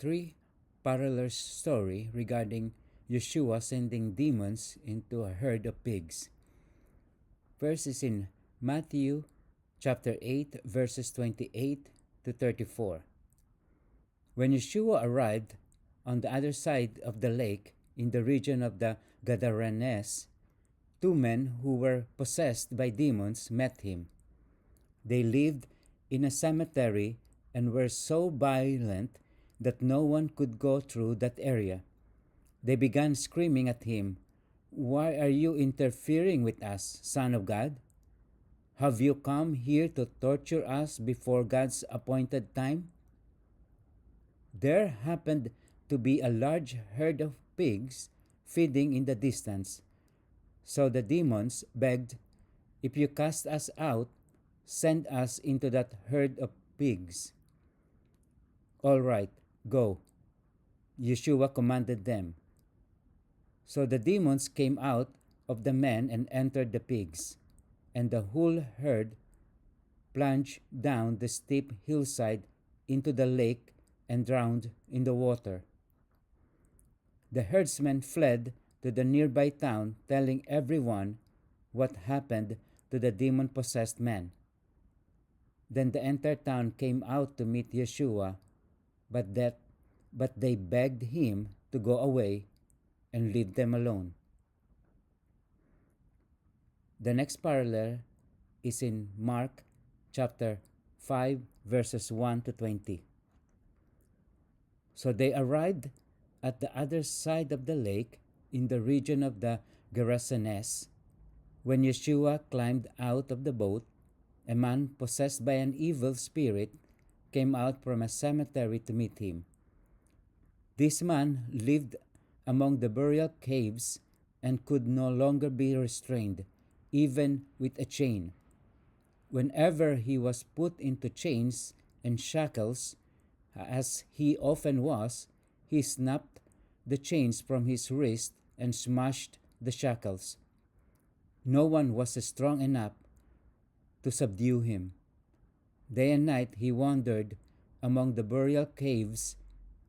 three parallel story regarding Yeshua sending demons into a herd of pigs. First is in Matthew chapter 8 verses 28 to 34. When Yeshua arrived on the other side of the lake in the region of the Gadarenes, two men who were possessed by demons met him. They lived in a cemetery and were so violent that no one could go through that area. They began screaming at him, "Why are you interfering with us, Son of God? Have you come here to torture us before God's appointed time?" There happened to be a large herd of pigs feeding in the distance. So the demons begged, "If you cast us out, send us into that herd of pigs." "All right, go," Yeshua commanded them. So the demons came out of the men and entered the pigs, and the whole herd plunged down the steep hillside into the lake and drowned in the water. The herdsmen fled to the nearby town, telling everyone what happened to the demon possessed man. Then the entire town came out to meet Yeshua, but they begged him to go away and leave them alone. The next parallel is in Mark chapter 5 verses 1 to 20. So they arrived at the other side of the lake in the region of the Gerasenes. When Yeshua climbed out of the boat, a man possessed by an evil spirit came out from a cemetery to meet him. This man lived among the burial caves and could no longer be restrained, even with a chain. Whenever he was put into chains and shackles, as he often was, he snapped the chains from his wrist and smashed the shackles. No one was strong enough to subdue him. Day and night he wandered among the burial caves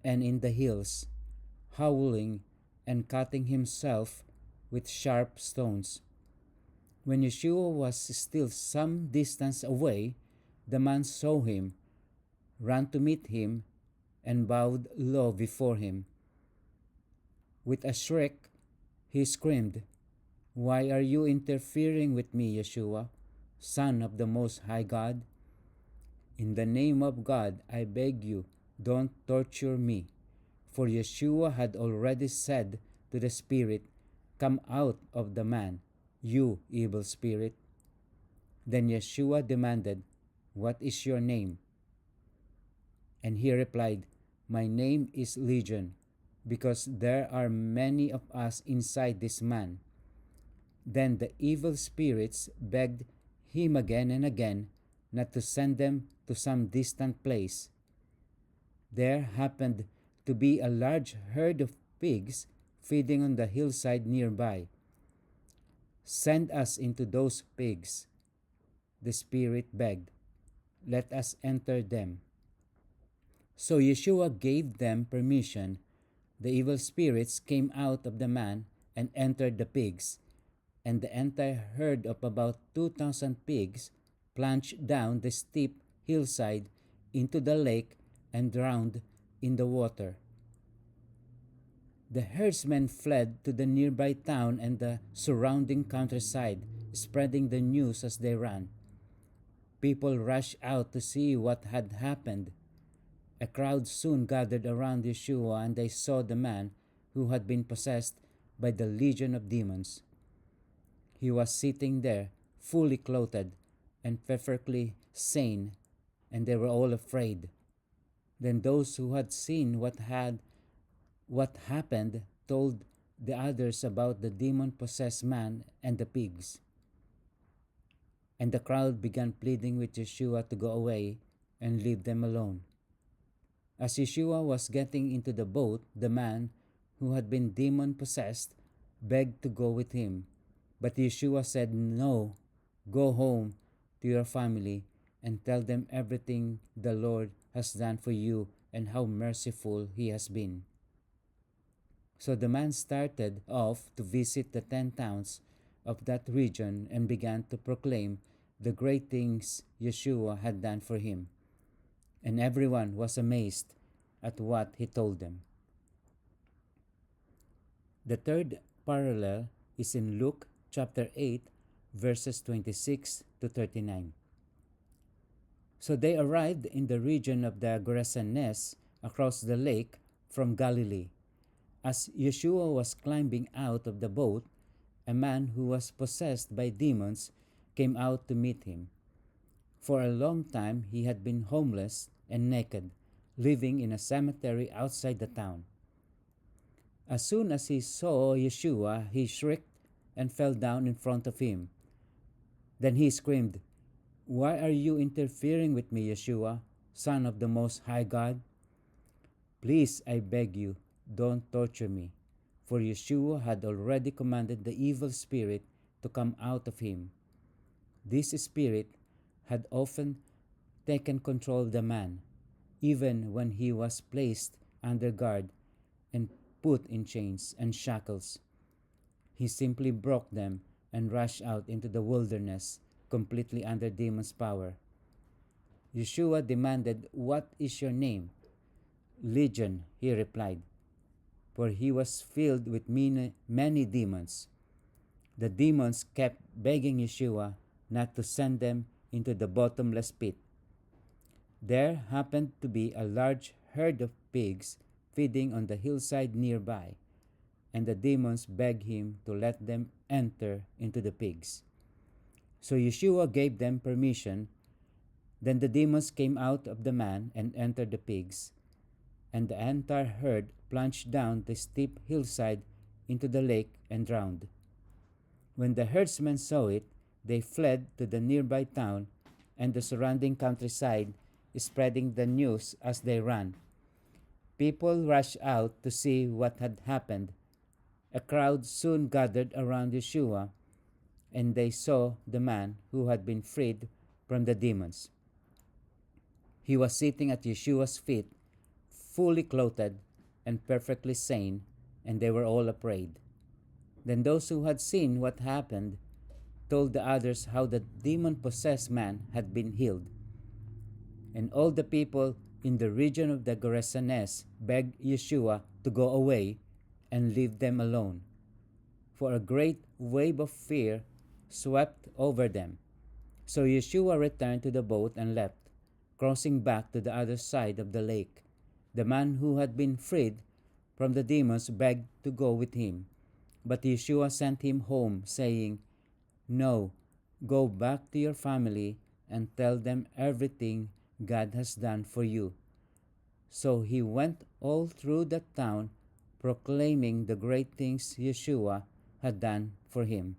and in the hills, howling and cutting himself with sharp stones. When Yeshua was still some distance away, the man saw him, ran to meet him, and bowed low before him. With a shriek, he screamed, "Why are you interfering with me, Yeshua, Son of the Most High God? In the name of God, I beg you, don't torture me." For Yeshua had already said to the spirit, "Come out of the man, you evil spirit." Then Yeshua demanded, "What is your name?" And he replied, "My name is Legion, because there are many of us inside this man." Then the evil spirits begged him again and again not to send them to some distant place. There happened to be a large herd of pigs feeding on the hillside nearby. "Send us into those pigs," the spirit begged. "Let us enter them." So Yeshua gave them permission. The evil spirits came out of the man and entered the pigs, and the entire herd of about 2,000 pigs plunged down the steep hillside into the lake and drowned in the water. The herdsmen fled to the nearby town and the surrounding countryside, spreading the news as they ran. People rushed out to see what had happened. A crowd soon gathered around Yeshua, and they saw the man who had been possessed by the legion of demons. He was sitting there, fully clothed and perfectly sane, and they were all afraid. Then those who had seen what happened told the others about the demon-possessed man and the pigs. And the crowd began pleading with Yeshua to go away and leave them alone. As Yeshua was getting into the boat, the man who had been demon-possessed begged to go with him. But Yeshua said, "No, go home to your family and tell them everything the Lord has done for you and how merciful he has been. So the man started off to visit the 10 towns of that region and began to proclaim the great things Yeshua had done for him. And everyone was amazed at what he told them. The third parallel is in Luke chapter 8, verses 26 to 39. So they arrived in the region of the Gerasenes across the lake from Galilee. As Yeshua was climbing out of the boat, a man who was possessed by demons came out to meet him. For a long time he had been homeless and naked, living in a cemetery outside the town. As soon as he saw Yeshua, he shrieked and fell down in front of him. Then he screamed, "Why are you interfering with me, Yeshua, Son of the Most High God? Please, I beg you, don't torture me." For Yeshua had already commanded the evil spirit to come out of him. This spirit had often taken control of the man, even when he was placed under guard and put in chains and shackles. He simply broke them and rushed out into the wilderness, completely under demons' power. Yeshua demanded, "What is your name?" "Legion," he replied, for he was filled with many demons. The demons kept begging Yeshua not to send them into the bottomless pit. There happened to be a large herd of pigs feeding on the hillside nearby, and the demons begged him to let them enter into the pigs. So Yeshua gave them permission. Then the demons came out of the man and entered the pigs, and the entire herd plunged down the steep hillside into the lake and drowned. When the herdsmen saw it, they fled to the nearby town and the surrounding countryside, spreading the news as they ran. People rushed out to see what had happened. A crowd soon gathered around Yeshua, and they saw the man who had been freed from the demons. He was sitting at Yeshua's feet, fully clothed and perfectly sane, and they were all afraid. Then those who had seen what happened told the others how the demon-possessed man had been healed. And all the people in the region of the Gerasenes begged Yeshua to go away and leave them alone, for a great wave of fear swept over them. So Yeshua returned to the boat and left, crossing back to the other side of the lake. The man who had been freed from the demons begged to go with him, but Yeshua sent him home, saying, "No, go back to your family and tell them everything God has done for you." So he went all through the town, proclaiming the great things Yeshua had done for him.